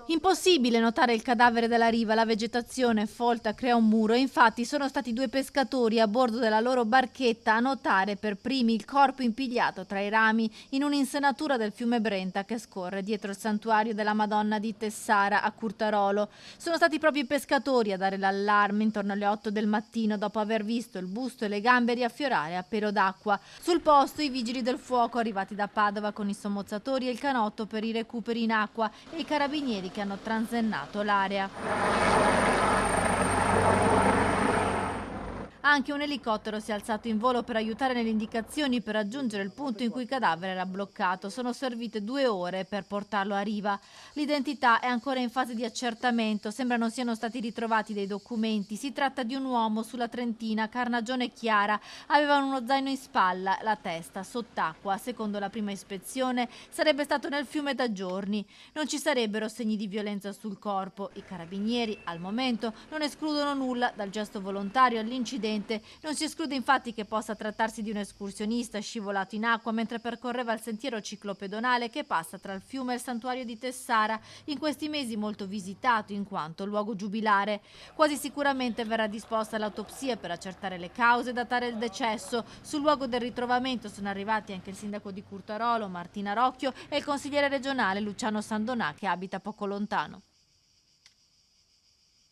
Impossibile notare il cadavere dalla riva, la vegetazione folta crea un muro e infatti sono stati due pescatori a bordo della loro barchetta a notare per primi il corpo impigliato tra i rami in un'insenatura del fiume Brenta che scorre dietro il santuario della Madonna di Tessara a Curtarolo. Sono stati proprio i pescatori a dare l'allarme intorno alle 8 del mattino dopo aver visto il busto e le gambe riaffiorare a pelo d'acqua. Sul posto i vigili del fuoco arrivati da Padova con i sommozzatori e il canotto per i recuperi in acqua e i carabinieri che hanno transennato l'area. Anche un elicottero si è alzato in volo per aiutare nelle indicazioni per raggiungere il punto in cui il cadavere era bloccato. Sono servite 2 ore per portarlo a riva. L'identità è ancora in fase di accertamento, sembra non siano stati ritrovati dei documenti. Si tratta di un uomo sulla Trentina, carnagione chiara, aveva uno zaino in spalla, la testa sott'acqua. Secondo la prima ispezione sarebbe stato nel fiume da giorni. Non ci sarebbero segni di violenza sul corpo. I carabinieri al momento non escludono nulla dal gesto volontario all'incidente. Non si esclude infatti che possa trattarsi di un escursionista scivolato in acqua mentre percorreva il sentiero ciclopedonale che passa tra il fiume e il santuario di Tessara, in questi mesi molto visitato in quanto luogo giubilare. Quasi sicuramente verrà disposta l'autopsia per accertare le cause e datare il decesso. Sul luogo del ritrovamento sono arrivati anche il sindaco di Curtarolo, Martina Rocchio, e il consigliere regionale Luciano Sandonà che abita poco lontano.